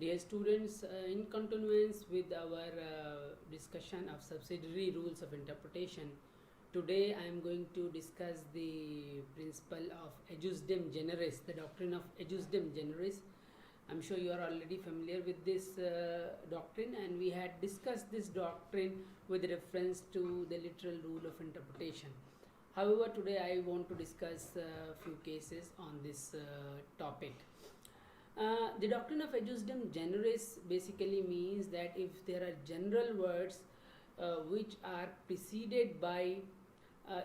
Dear students, in continuance with our discussion of subsidiary rules of interpretation, today I am going to discuss the principle of ejusdem generis, the doctrine of ejusdem generis. I am sure you are already familiar with this doctrine, and we had discussed this doctrine with reference to the literal rule of interpretation. However, today I want to discuss a few cases on this topic. The doctrine of ejusdem generis basically means that if there are general words which are preceded by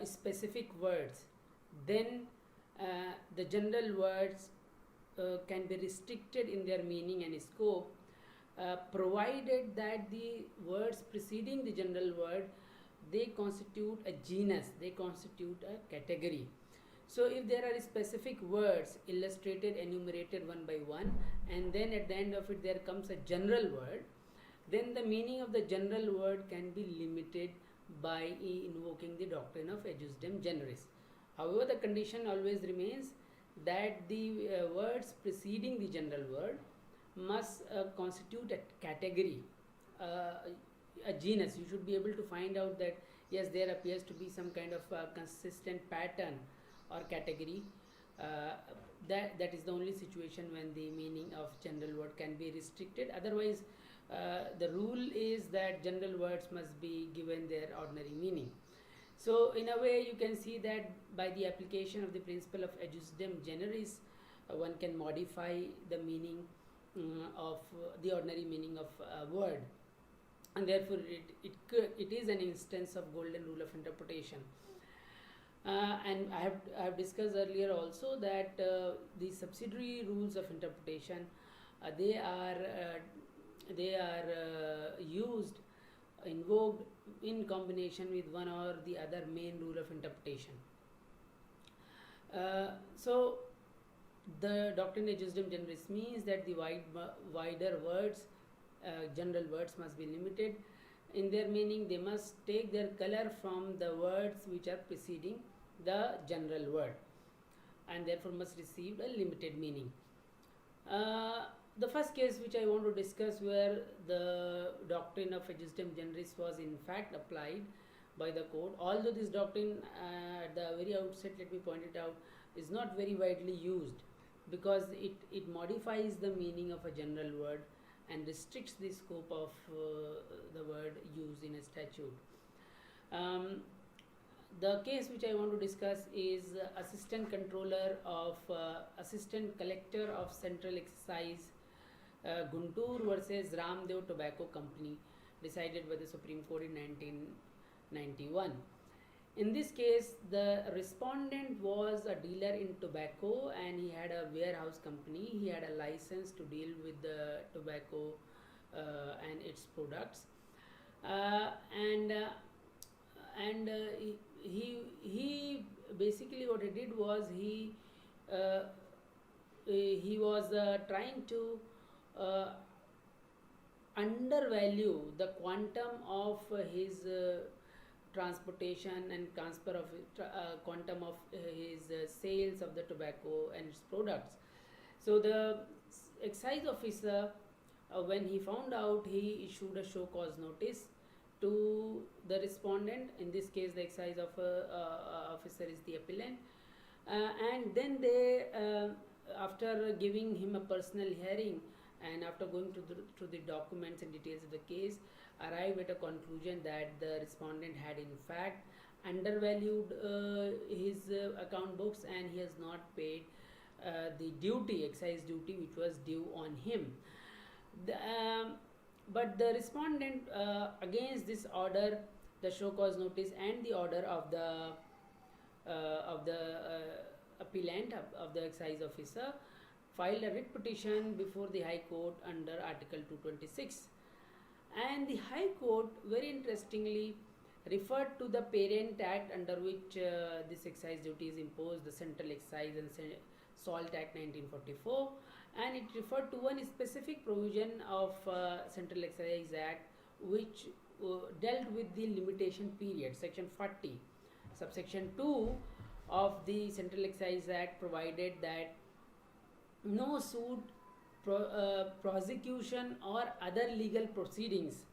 specific words, then the general words can be restricted in their meaning and scope, provided that the words preceding the general word, they constitute a genus, they constitute a category. So if there are specific words illustrated, enumerated one by one, and then at the end of it there comes a general word, then the meaning of the general word can be limited by invoking the doctrine of ejusdem generis. However, the condition always remains that the words preceding the general word must constitute a category, a genus. You should be able to find out that yes, there appears to be some kind of consistent pattern or category. That is the only situation when the meaning of general word can be restricted. Otherwise, the rule is that general words must be given their ordinary meaning. So in a way, you can see that by the application of the principle of ejusdem generis, one can modify the meaning of the ordinary meaning of a word, and therefore it is an instance of golden rule of interpretation. And I have discussed earlier also that the subsidiary rules of interpretation, they are used, invoked in combination with one or the other main rule of interpretation. So the doctrine ejusdem generis means that the wider words, general words, must be limited in their meaning. They must take their color from the words which are preceding the general word, and therefore must receive a limited meaning. The first case which I want to discuss, where the doctrine of ejusdem generis was in fact applied by the court, although this doctrine at the very outset, let me point it out, is not very widely used, because it modifies the meaning of a general word and restricts the scope of the word used in a statute. The case which I want to discuss is assistant collector of central excise Guntur versus Ramdev Tobacco Company, decided by the Supreme Court in 1991. In this case, the respondent was a dealer in tobacco, and he had a warehouse company. He had a license to deal with the tobacco and its products, and he basically, what he did was he was trying to undervalue the quantum of his transportation and transfer of quantum of his sales of the tobacco and its products. So the excise officer, when he found out, he issued a show cause notice to the respondent. In this case, the excise officer is the appellant, and then they, after giving him a personal hearing and after going through the documents and details of the case, arrived at a conclusion that the respondent had in fact undervalued his account books, and he has not paid the duty, excise duty, which was due on him. But the respondent, against this order, the show cause notice and the order of the appellant, of the excise officer, filed a writ petition before the High Court under Article 226. And the High Court, very interestingly, referred to the Parent Act under which this excise duty is imposed, the Central Excise and Salt Act 1944, and it referred to one specific provision of Central Excise Act which dealt with the limitation period. Section 40, subsection 2 of the Central Excise Act provided that no suit prosecution or other legal proceedings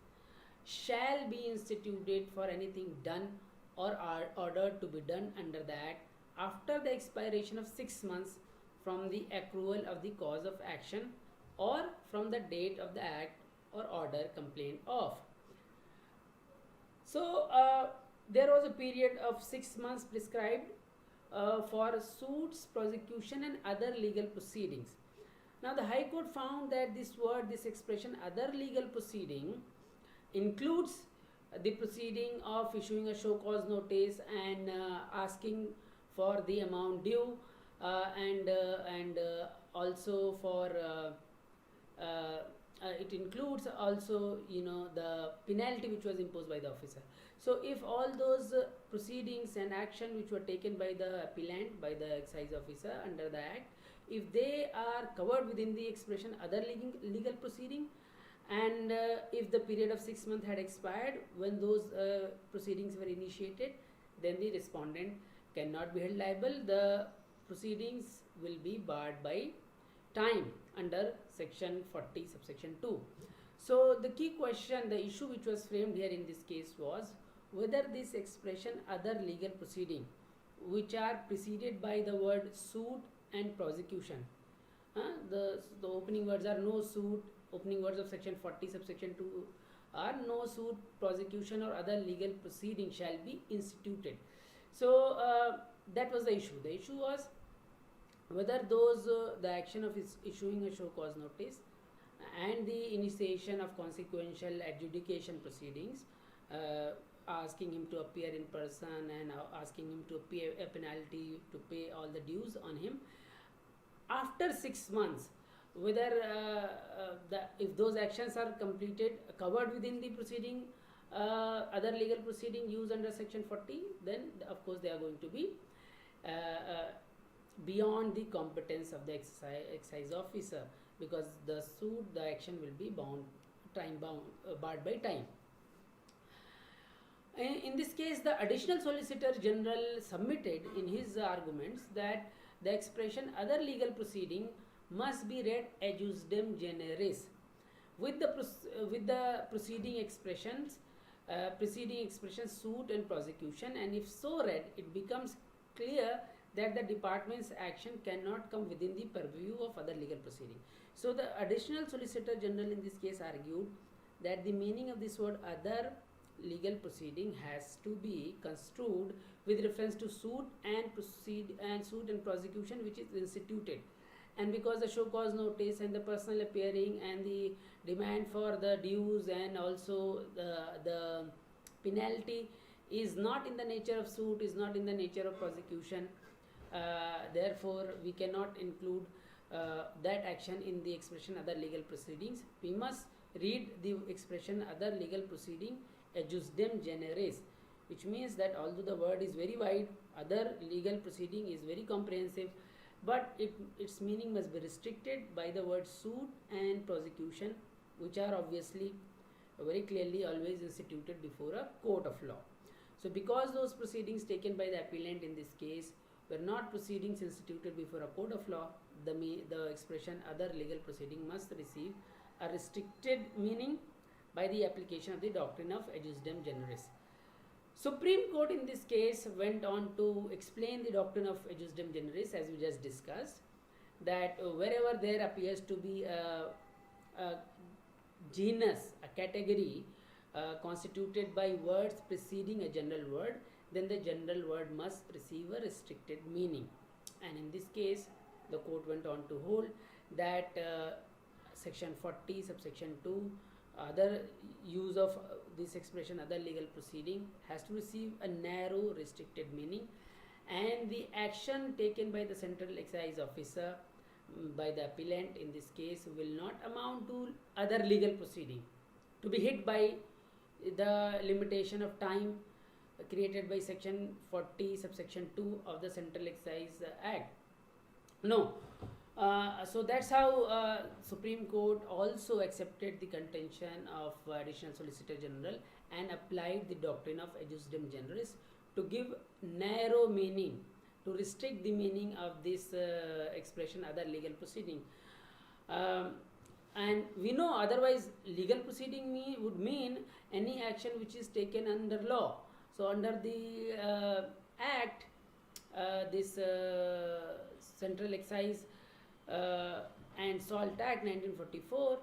shall be instituted for anything done or are ordered to be done under the Act after the expiration of 6 months from the accrual of the cause of action or from the date of the Act or order complained of. So, there was a period of 6 months prescribed for suits, prosecution, and other legal proceedings. Now, the High Court found that this expression, other legal proceeding, includes the proceeding of issuing a show cause notice and asking for the amount due, and also for it includes also the penalty which was imposed by the officer. So if all those proceedings and action which were taken by the appellant, by the excise officer under the Act, if they are covered within the expression other legal proceeding, and if the period of 6 months had expired when those proceedings were initiated, then the respondent cannot be held liable. The proceedings will be barred by time under section 40 subsection 2. So the key question, the issue which was framed here in this case was whether this expression other legal proceeding, which are preceded by the word suit and prosecution, the opening words are no suit, opening words of section 40 subsection 2 are no suit, prosecution or other legal proceeding shall be instituted. So that was the issue. The issue was whether those the action of issuing a show cause notice and the initiation of consequential adjudication proceedings, asking him to appear in person and asking him to pay a penalty, to pay all the dues on him, after 6 months, whether if those actions are completed, covered within the proceeding, other legal proceeding used under section 40, then of course they are going to be beyond the competence of the excise officer, because the action will be barred by time. In this case, the additional solicitor general submitted in his arguments that the expression other legal proceeding must be read adjusdem generis with the preceding expressions suit and prosecution, and if so read, it becomes clear that the department's action cannot come within the purview of other legal proceeding. So the additional solicitor general in this case argued that the meaning of this word other legal proceeding has to be construed with reference to suit and prosecution which is instituted, and because the show cause notice and the personal appearing and the demand for the dues and also the penalty is not in the nature of suit, is not in the nature of prosecution, therefore we cannot include that action in the expression other legal proceedings. We must read the expression other legal proceeding adjusdem generis, which means that although the word is very wide, other legal proceeding is very comprehensive, but its meaning must be restricted by the word suit and prosecution, which are obviously very clearly always instituted before a court of law. So because those proceedings taken by the appellant in this case were not proceedings instituted before a court of law, the expression other legal proceeding must receive a restricted meaning by the application of the doctrine of adjusdem generis. Supreme Court in this case went on to explain the doctrine of adjusdem generis, as we just discussed, that wherever there appears to be a genus, a category constituted by words preceding a general word, then the general word must receive a restricted meaning. And in this case, the court went on to hold that section 40 subsection 2, other use of this expression other legal proceeding has to receive a narrow restricted meaning, and the action taken by the central excise officer, by the appellant in this case, will not amount to other legal proceeding to be hit by the limitation of time created by section 40 subsection 2 of the Central Excise Act. No. So that's how Supreme Court also accepted the contention of Additional Solicitor General and applied the doctrine of adjusdem generis to give narrow meaning, to restrict the meaning of this expression other legal proceeding. Um, and we know otherwise legal proceeding would mean any action which is taken under law. So under the act, this Central Excise and Salt Act 1944,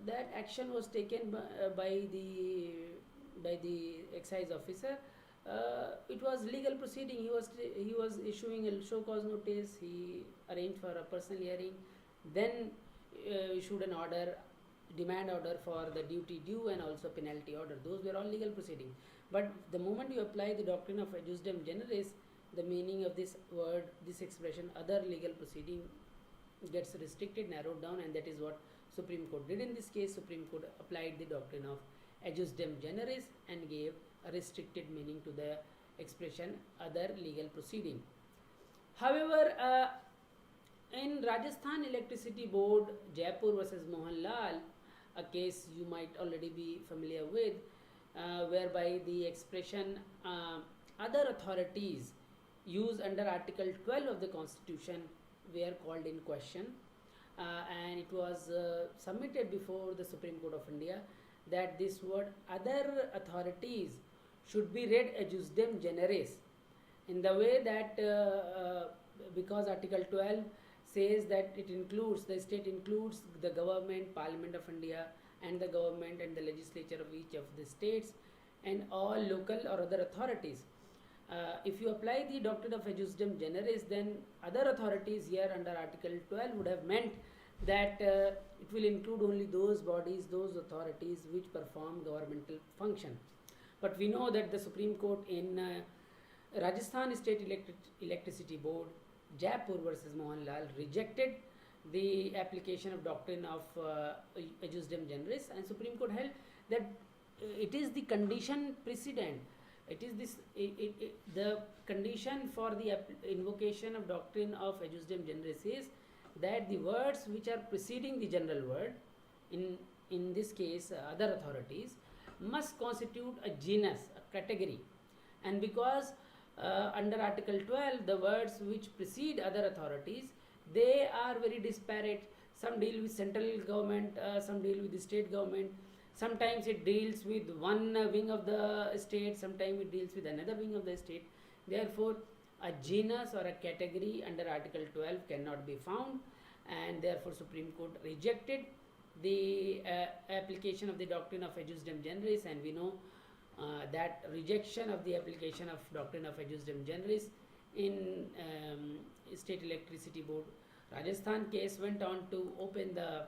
that action was taken by the excise officer. It was legal proceeding. He was issuing a show cause notice. He arranged for a personal hearing, then issued an order, demand order for the duty due and also penalty order. Those were all legal proceedings. But the moment you apply the doctrine of adjusdem generis, the meaning of this word, this expression, other legal proceeding, gets restricted, narrowed down, and that is what Supreme Court did in this case. Supreme Court applied the doctrine of adjusdem generis and gave a restricted meaning to the expression other legal proceeding. However, in Rajasthan Electricity Board, Jaipur versus Mohanlal, a case you might already be familiar with, whereby the expression other authorities used under Article 12 of the Constitution were called in question, and it was submitted before the Supreme Court of India that this word other authorities should be read adjusdem generis, in the way that because Article 12 says that it includes, the state includes the government, Parliament of India, and the government and the legislature of each of the states, and all local or other authorities. If you apply the doctrine of adjusdem generis, then other authorities here under Article 12 would have meant that it will include only those bodies, those authorities which perform governmental function. But we know that the Supreme Court in Rajasthan State Electricity Board, Jaipur versus Mohanlal, rejected the application of doctrine of adjusdem generis, and Supreme Court held that it is the condition precedent. It is this the condition for the invocation of doctrine of adjusdem generis is that the words which are preceding the general word, in this case other authorities, must constitute a genus, a category. And because under Article 12, the words which precede other authorities, they are very disparate. Some deal with central government, some deal with the state government. Sometimes it deals with one wing of the state, sometimes it deals with another wing of the state. Therefore, a genus or a category under Article 12 cannot be found, and therefore Supreme Court rejected the application of the doctrine of adjusdem generis, and we know that rejection of the application of doctrine of adjusdem generis in State Electricity Board Rajasthan case went on to open the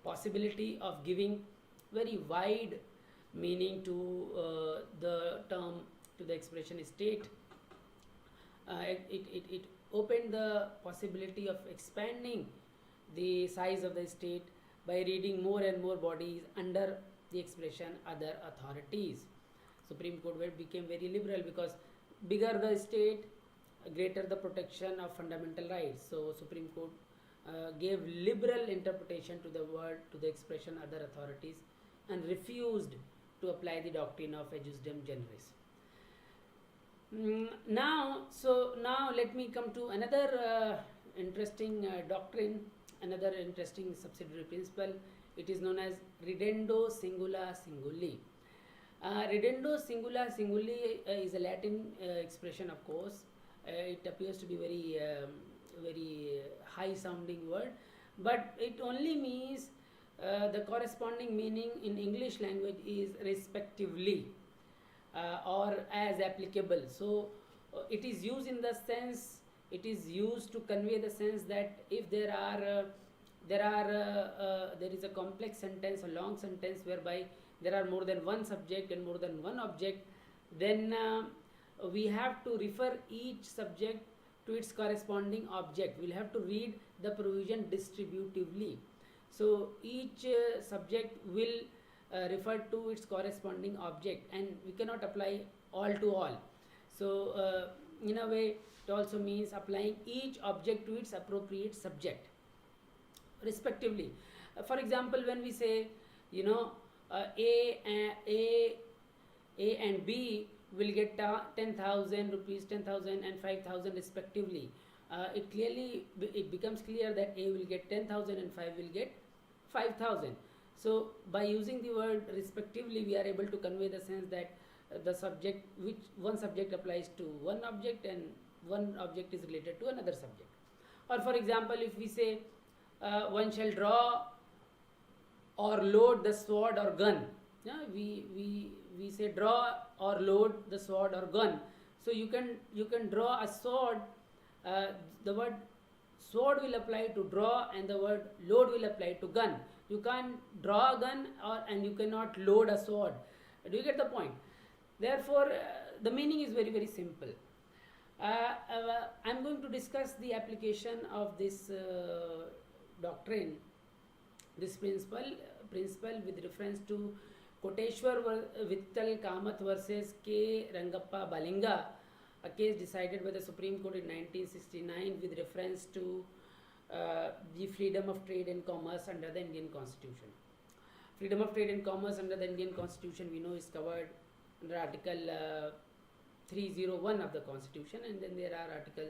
possibility of giving very wide meaning to the term, to the expression state. It opened the possibility of expanding the size of the state by reading more and more bodies under the expression other authorities. Supreme Court became very liberal because bigger the state, greater the protection of fundamental rights. So Supreme Court gave liberal interpretation to the word, to the expression other authorities, and refused to apply the doctrine of adjusdem generis. Now let me come to another interesting doctrine, another interesting subsidiary principle. It is known as ridendo singula singuli. Ridendo singula singuli is a Latin expression, of course. It appears to be very high sounding word, but it only means the corresponding meaning in English language is respectively or as applicable. So it is used in the sense, it is used to convey the sense that if there is a complex sentence, a long sentence whereby there are more than one subject and more than one object, then we have to refer each subject to its corresponding object. We'll have to read the provision distributively. So each subject will refer to its corresponding object, and we cannot apply all to all. So in a way, it also means applying each object to its appropriate subject respectively. For example, when we say, A and B will get 10,000 rupees, 10,000 and 5,000 respectively. it becomes clear that A will get 10,000 and 5 will get 5,000. So by using the word respectively, we are able to convey the sense that the subject, which one subject applies to one object and one object is related to another subject. Or for example, if we say one shall draw or load the sword or gun, yeah, we say draw or load the sword or gun. So you can draw a sword. The word sword will apply to draw and the word load will apply to gun. You can't draw a gun and you cannot load a sword. Do you get the point? Therefore, the meaning is very, very simple. I'm going to discuss the application of this doctrine, this principle with reference to Koteshwar Vittal Kamath versus K. Rangappa Balinga, a case decided by the Supreme Court in 1969 with reference to the freedom of trade and commerce under the Indian Constitution. Freedom of trade and commerce under the Indian Constitution, we know, is covered under Article 301 of the Constitution, and then there are Article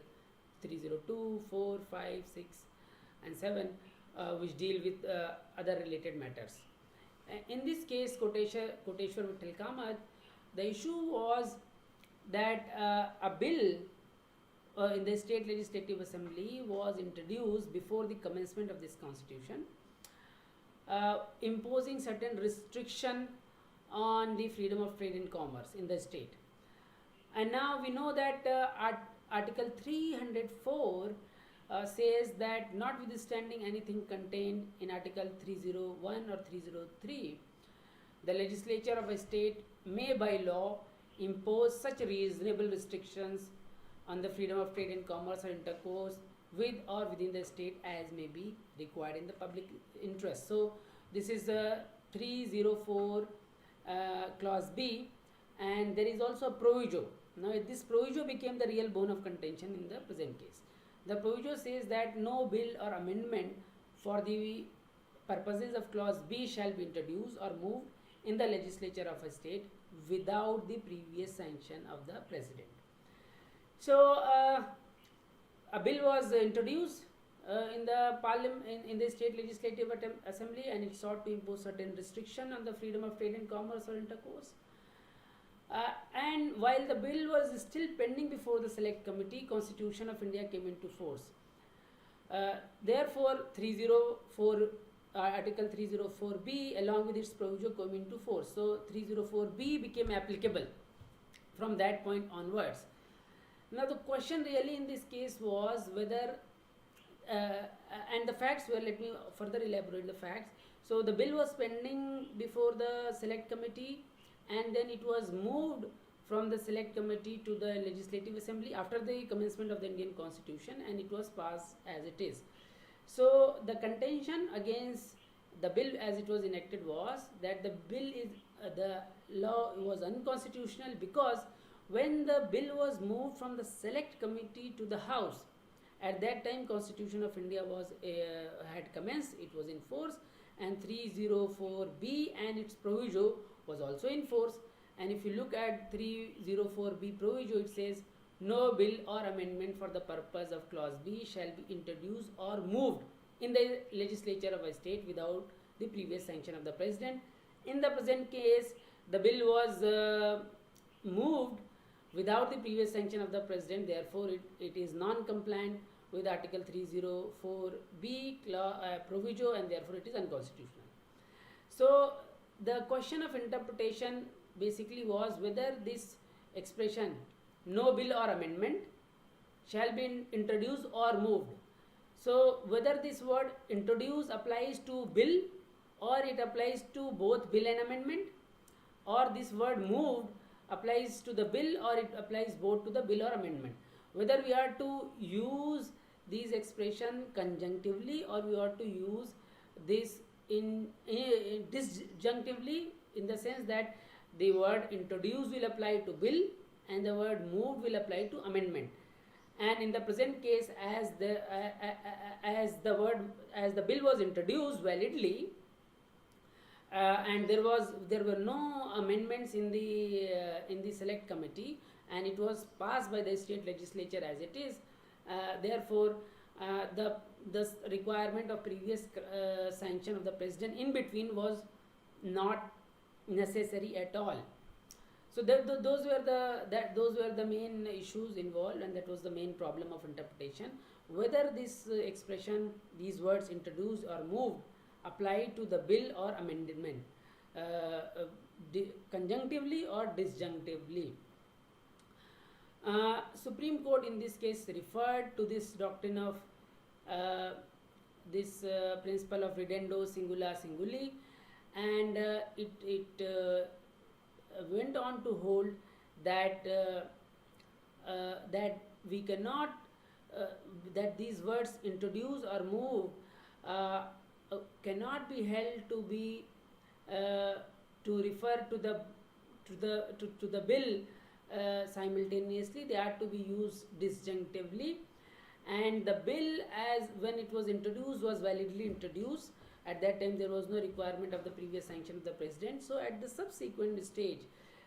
302, 4, 5, 6 and 7 which deal with other related matters. In this case, Koteshwar Vittal Kamath, the issue was that a bill in the State Legislative Assembly was introduced before the commencement of this constitution, imposing certain restriction on the freedom of trade and commerce in the state. And now we know that Article 304 says that notwithstanding anything contained in Article 301 or 303, the legislature of a state may by law impose such reasonable restrictions on the freedom of trade and commerce or intercourse with or within the state as may be required in the public interest. So this is 304 clause B, and there is also a proviso. Now this proviso became the real bone of contention in the present case. The proviso says that no bill or amendment for the purposes of clause B shall be introduced or moved in the legislature of a state without the previous sanction of the president. So a bill was introduced in the parliament, in the state legislative assembly, and it sought to impose certain restriction on the freedom of trade and commerce or intercourse. And while the bill was still pending before the select committee, Constitution of India came into force. Therefore, Article 304B along with its proviso came into force. So 304B became applicable from that point onwards. Now the question really in this case was whether, and the facts were, let me further elaborate the facts. So the bill was pending before the select committee, and then it was moved from the select committee to the legislative assembly after the commencement of the Indian Constitution, and it was passed as it is. So the contention against the bill as it was enacted was that the law was unconstitutional because when the bill was moved from the select committee to the house, at that time Constitution of India had commenced, it was in force, and 304B and its proviso was also in force. And if you look at 304B proviso, it says no bill or amendment for the purpose of clause B shall be introduced or moved in the legislature of a state without the previous sanction of the president. In the present case, the bill was moved without the previous sanction of the president, therefore it is non-compliant with Article 304B proviso, and therefore it is unconstitutional. So the question of interpretation basically was whether this expression no bill or amendment shall be introduced or moved. So whether this word introduce applies to bill or it applies to both bill and amendment, or this word moved applies to the bill or it applies both to the bill or amendment. Whether we are to use these expression conjunctively or we are to use this in disjunctively, in the sense that the word introduce will apply to bill and the word moved will apply to amendment. And in the present case, as the bill was introduced validly, and there were no amendments in the select committee, and it was passed by the state legislature as it is, Therefore, the requirement of previous sanction of the president in between was not necessary at all. So those were the main issues involved, and that was the main problem of interpretation. Whether this expression, these words introduced or moved, apply to the bill or amendment, conjunctively or disjunctively. Supreme Court in this case referred to this doctrine of this principle of ridendo singula singuli, and it went on to hold that that we cannot that these words introduce or move cannot be held to be to refer to the bill simultaneously. They are to be used disjunctively, and the bill, as when it was introduced, was validly introduced. At that time there was no requirement of the previous sanction of the president. So at the subsequent stage,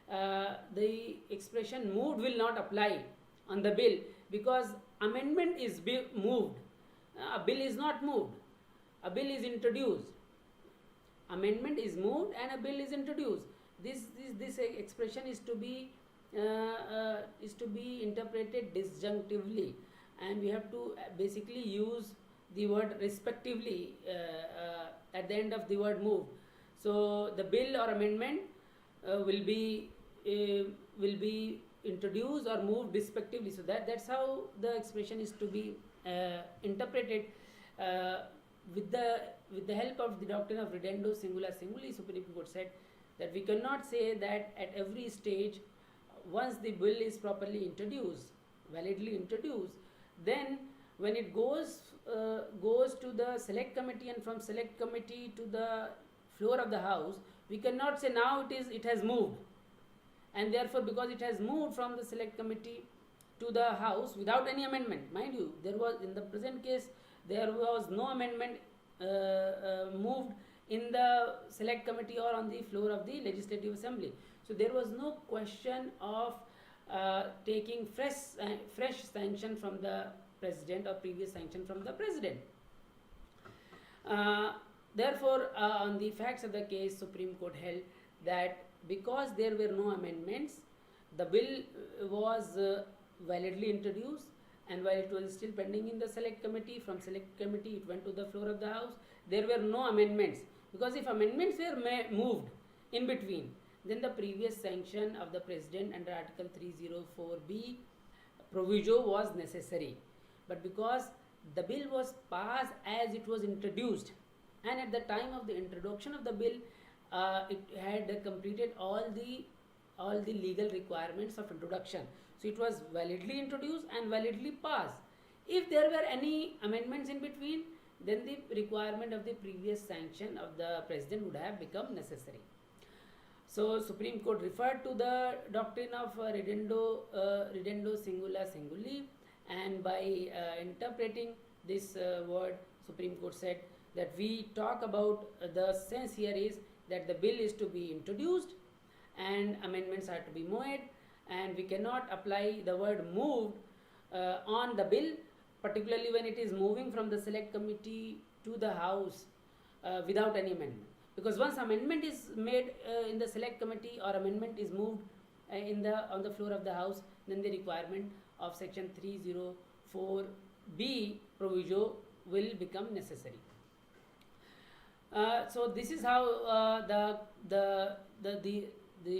the expression moved will not apply on the bill, because amendment is moved. A bill is not moved. A bill is introduced. Amendment is moved and a bill is introduced. This expression is to be interpreted disjunctively, and we have to basically use the word respectively at the end of the word moved. So the bill or amendment will be introduced or moved respectively. So that's how the expression is to be interpreted. With the help of the doctrine of ridendo singula singuli, Supreme Court said that we cannot say that at every stage, once the bill is properly introduced, validly introduced, then when it goes to the select committee, and from select committee to the floor of the house, we cannot say now it has moved, and therefore because it has moved from the select committee to the house without any amendment. Mind you, there was, in the present case, there was no amendment moved in the select committee or on the floor of the Legislative Assembly. So there was no question of taking fresh sanction from the president or previous sanction from the president. Therefore, on the facts of the case, Supreme Court held that because there were no amendments, the bill was validly introduced, and while it was still pending in the select committee, from select committee it went to the floor of the house. There were no amendments, because if amendments were moved in between, then the previous sanction of the president under Article 304B proviso was necessary. But because the bill was passed as it was introduced, and at the time of the introduction of the bill, it had completed all the legal requirements of introduction. So it was validly introduced and validly passed. If there were any amendments in between, then the requirement of the previous sanction of the president would have become necessary. So Supreme Court referred to the doctrine of ridendo singula singuli, and by interpreting this word, Supreme Court said that we talk about the sense here is that the bill is to be introduced and amendments are to be made, and we cannot apply the word moved on the bill, particularly when it is moving from the select committee to the house without any amendment. Because once amendment is made in the select committee, or amendment is moved on the floor of the house, then the requirement of section 304B proviso will become necessary. So this is how the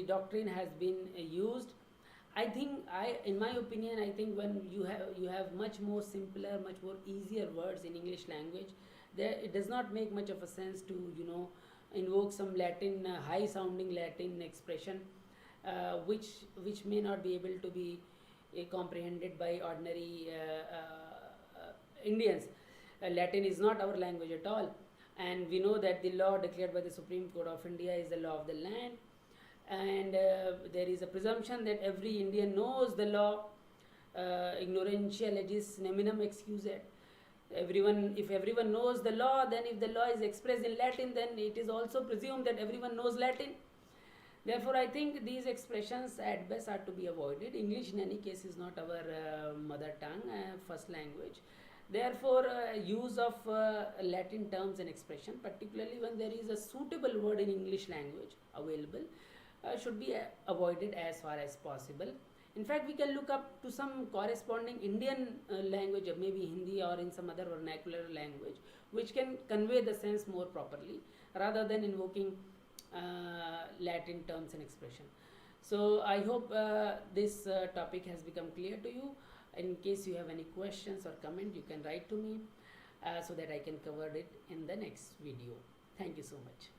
doctrine has been used. I think, in my opinion, I think when you have much more simpler, much more easier words in English language, it does not make much of a sense to invoke some Latin, high-sounding Latin expression, which may not be able to be comprehended by ordinary Indians. Latin is not our language at all, and we know that the law declared by the Supreme Court of India is the law of the land, and there is a presumption that every Indian knows the law. Ignorantia legis neminem excuset. If everyone knows the law, then if the law is expressed in Latin, then it is also presumed that everyone knows Latin. Therefore, I think these expressions at best are to be avoided. English, in any case, is not our mother tongue, first language. Therefore, use of Latin terms and expression, particularly when there is a suitable word in English language available, should be avoided as far as possible. In fact, we can look up to some corresponding Indian language, or maybe Hindi or in some other vernacular language, which can convey the sense more properly rather than invoking Latin terms and expression. So I hope this topic has become clear to you. In case you have any questions or comment, you can write to me so that I can cover it in the next video. Thank you so much.